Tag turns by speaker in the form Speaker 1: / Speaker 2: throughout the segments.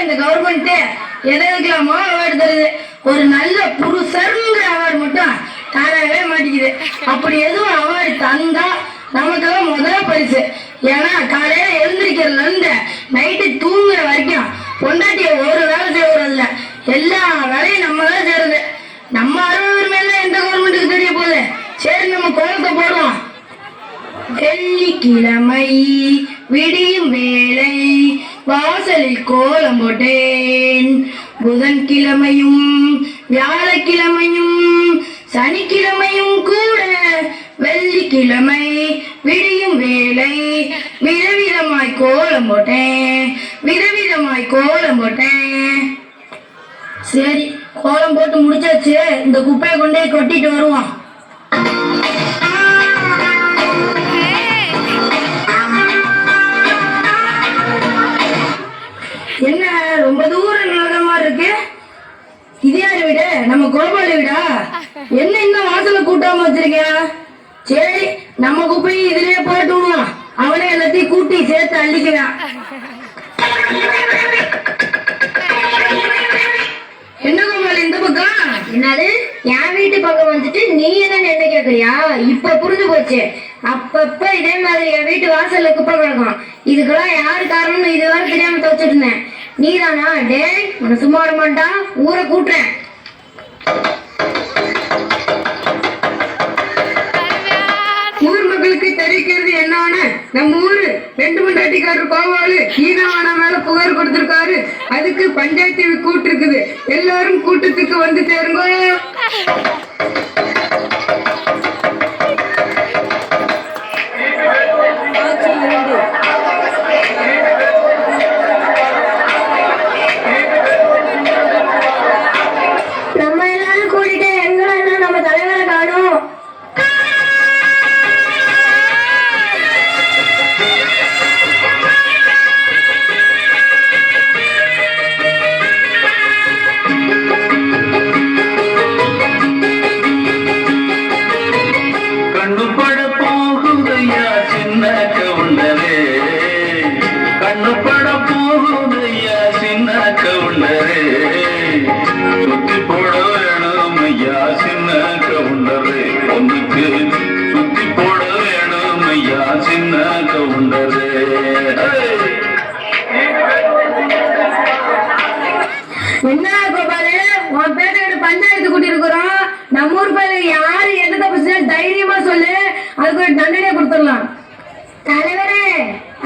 Speaker 1: இந்த government எதுக்கலாமோ award தருது. ஒரு நல்ல புருஷருங்கிற அவார்டு மட்டும் தரவே மாட்டேங்குது. அப்படி எதுவும் அவார்டு தந்தா நமக்கெல்லாம் முதல்ல பரிசு. ஏன்னா காலையில எழுந்திருக்கிறதுல இருந்து நைட்டு தூங்குற வரைக்கும் பொண்டாட்டிய ஒரு வேலை செய்யறதில்ல, எல்லா வேலையும் நம்ம தான் செய்யறது. நம்ம அறுபது மேல எந்த கவர்மெண்ட்டுக்கு தெரிய போகுது? சரி, நம்ம கோலத்தை போடுவோம். வெள்ளிக்கிழமை விடியும் வேளை வாசலில் கோலம் போட்டேன். புதன்கிழமையும் வியாழக்கிழமையும் சனிக்கிழமையும் கூட வெள்ளிக்கிழமை விடியும் வேளை விதவிதமாய் கோலம் போட்டேன், விதவிதமாய் கோலம் போட்டேன். சரி, கோலம் போட்டு முடிச்சாச்சு. இந்த குப்பையை கொண்டே கொட்டிட்டு வருவோம். என்ன ரொம்ப தூரம் நிலமா இருக்கு? இது யாரு வீடு? நம்ம கோபாலு வீடா? என்ன இன்னும் வாசல கூட்டாம வச்சிருக்கேன்? சரி, நம்ம குப்பையும் இதுலயே போட்டு விடுவோம். அவனே எல்லாத்தையும் கூட்டி சேர்த்து அள்ளிக்கிறான். என்ன கோபாலு இந்த பக்கம்?
Speaker 2: என்னது, என் வீட்டு பக்கம் வந்துட்டு நீ என்ன கேக்குறியா? இப்ப புரிஞ்சு போச்சு. அப்பப்ப இதே மாதிரி என் வீட்டு வாசல்ல குப்பை கிடக்கும். இதுக்கெல்லாம் யாரு காரணம்னு இதுவரை தெரியாம துவச்சிட்டு இருந்தேன். நீதானா? டேய், உன்னை சும்மா வர மாட்டா, ஊரை கூட்டுறேன்.
Speaker 1: ஊர் மக்களுக்கு தெரிவிக்கிறது என்னன்னு, நம்ம ஊரு 2 மண்டாட்டிக்காரர் கோபாலு ஈனவான மேல புகார் கொடுத்திருக்காரு. அதுக்கு பஞ்சாயத்து கூட்டு இருக்குது. எல்லாரும் கூட்டத்துக்கு வந்து சேருங்க. என்ன கோபாலு, உன் பேரை பஞ்சாயத்து கூட்டி இருக்கிறோம். நம்ம ஊர் பேரு யாரு எந்த தப்பு தைரியமா சொல்லு, அதுக்கு ஒரு தண்டனையை கொடுத்துடலாம்.
Speaker 2: தலைவரே,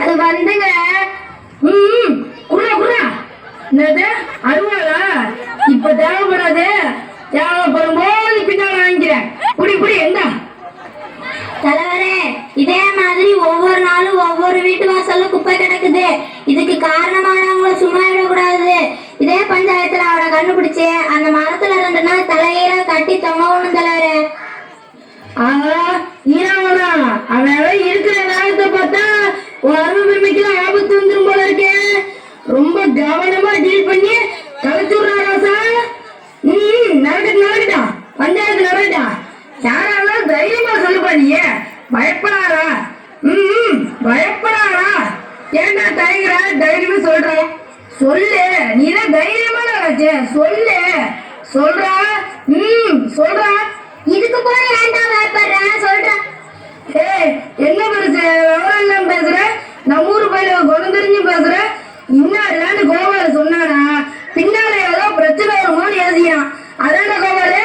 Speaker 2: அது வந்துங்க.
Speaker 1: குடுறா குடுறா. என்னது அருவாளா? இப்ப தேவைப்படாது, தேவைப்படும் போது பின்னால வாங்கிக்கிறேன். குடி குடி. எங்க
Speaker 2: தலைவரே, இதே மாதிரி ஒவ்வொரு நாளும் ஒவ்வொரு வீட்டு வாசல்ல குப்பை கிடக்குது. இதுக்கு காரணமானவங்களை சும்மா விடக்கூடாது. இதே பஞ்சாயத்துல அவரை கண்டுபிடிச்சு அந்த மரத்துல 2 நாள் தலையில கட்டி தொங்கணும் தலைவரே.
Speaker 1: அவன் இருக்கிற நேரத்தை பார்த்தா அருமைக்கு ஆபத்து வந்துரும் போல இருக்கே. ரொம்ப கவனமா டீல் பண்ணி கலைச்சுடுறாரா? நடக்கட்டா, பஞ்சாயத்து நடக்கட்டா. யாராலும் தைரியமா சொல்லுப்பா. நீ பயப்படாரா? பயப்படாரா? ஏண்டா தயங்குற? தைரியமா சொல்ற, சொல்லு. நீதான் தைரியமா சொல்லு. சொல்றா? சொல்றா.
Speaker 2: இதுக்கு போய் ஏன்டா பயப்படுற? சொல்றேன்.
Speaker 1: என்ன பெருசு விவரம் இல்லாம பேசுற? நம்ம ஊரு பயில குணந்தெரிஞ்சு பேசுற. இன்னாரு கோபால சொன்னானா பின்னால ஏதோ பிரச்சனை வருமானு எழுதியான். அதான கோபாலு?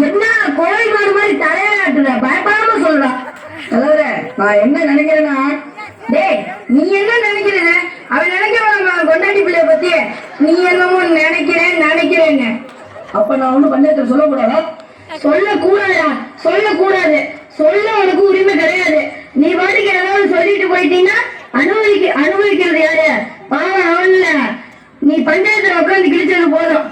Speaker 1: என்ன கோயில் மாடு மாதிரி தலையாட்டுற? பயப்படாம சொல்றா. தலைவர, நான் என்ன நினைக்கிறேன்னா, டேய் நீ என்ன நினைக்கிறத? அவன் நினைக்கிறவன் கொண்டாடி பிள்ளைய பத்தி நீ என்னமோ நினைக்கிறேன்னு. அப்ப நான் ஒண்ணு பஞ்சாயத்துல சொல்லக்கூடாதா? சொல்லக்கூடாதா? சொல்லக்கூடாது. சொல்ல உனக்கு உரிமை கிடையாது. நீ பாட்டுக்கு ஏதாவது சொல்லிட்டு போயிட்டீங்கன்னா அனுபவிக்கிறது யாரு? பாவம் அவன்ல. நீ பஞ்சாயத்துல உட்காந்து கிழிச்சது போதும்.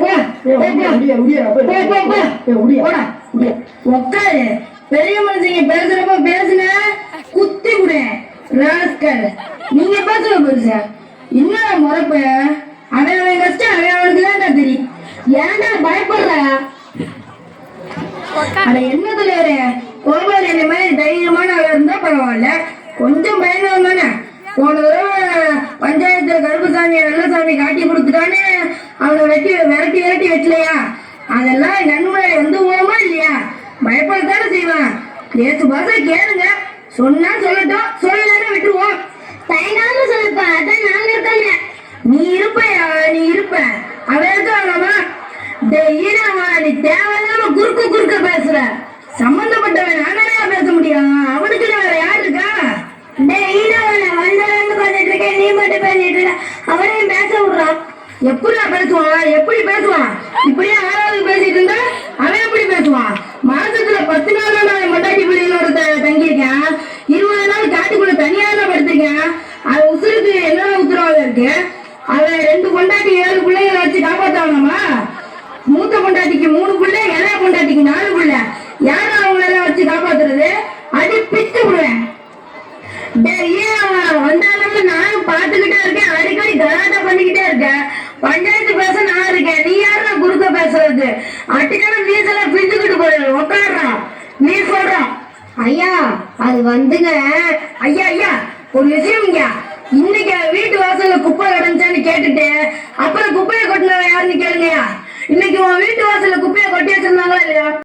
Speaker 1: உட்காரு. பெரிய மனுஷங்க பேசுறப்ப பேசுன குத்தி விடு. நீங்க பேசுற பெருசா என்ன முறைப்ப? அவன் கஷ்டம் அவனுக்கு தான் தெரியும். ஏன்டா பயப்படுற? அட என்ன தலைவரே, கோபால் என்ன மாதிரி தைரியமான ஆளா இருந்தா பரவாயில்ல. கொஞ்சம் பயந்தவன் தானே. போன தடவை பஞ்சாயத்துல கருப்புசாமியை வெள்ளசாமி காட்டி கொடுத்துட்டான்னு அவனை விரட்டி வெட்டலையா? அதெல்லாம் கண்ணு முன்னாடி வந்து போகுமா இல்லையா? பயப்படத்தானே செய்வான். நேற்று பாச கேளுங்க, சொன்னா சொல்லட்டும், சொல்லலான்னு விட்டுருவோம்.
Speaker 2: தயங்காம சொல்லுப்பா, அதான் நாங்க இருக்கோங்க.
Speaker 1: நீ இருப்ப அவன் இருக்காங்கம்மா. ஈரமா நீ தேவையில்லாம குறுக்க பேசுற. சம்பந்தப்பட்டவன் நானே பேச முடியும், அவனுக்கு வேற யாரு இருக்கா?
Speaker 2: நீ மட்டும் பேசிட்டு இருக்க, அவனையும் பேச விடுறான்.
Speaker 1: எப்படி பேசுவான்? இப்படியே ஆறாவது பேசிட்டு இருந்தா அவன் எப்படி பேசுவான்? மாசத்துல 10 நாள் நான் மட்டாட்டி பிள்ளைகளோட தங்கியிருக்கேன். 20 நாள் காட்டுக்குள்ள தனியா தான் படுத்திருக்கேன். அது உசுருக்கு என்ன உத்தரவாதம் இருக்கு? அவன் 2 பொண்டாட்டி 7 பிள்ளைகளை வச்சு காப்பாத்தாங்கம்மா. மூத்த பொண்டாட்டிக்கு 3 பிள்ளை, இளைய பொண்டாட்டிக்கு 4 பிள்ளை. யாரும் அவங்களெல்லாம் வச்சு காப்பாத்துறது? அடி பிச்சு விடுவேன். வந்தாலும் நானும் பாத்துக்கிட்டே இருக்கேன், அடிக்கடி கலாட்டா பண்ணிக்கிட்டே இருக்கேன். பஞ்சாயத்து பேச நான் இருக்கேன், நீ யாரா குறுக்க பேசுறது? அட்டிக்கான மீசெல்லாம் பிஞ்சுக்கிட்டு போயிடு, உட்காடுறான். நீ சொல்றான்
Speaker 2: ஐயா அது வந்துங்க.
Speaker 1: ஐயா ஒரு விஷயம் இங்க. இன்னைக்கு வீட்டு வாசல்ல குப்பை கிடந்துச்சான்னு கேட்டுட்டு அப்புறம் குப்பையை கொட்டினவன் யாருன்னு கேளுங்கயா. இன்னைக்கு உன் வீட்டு வாசல்ல குப்பையை கொட்டி வச்சிருந்தாங்களா இல்லையா?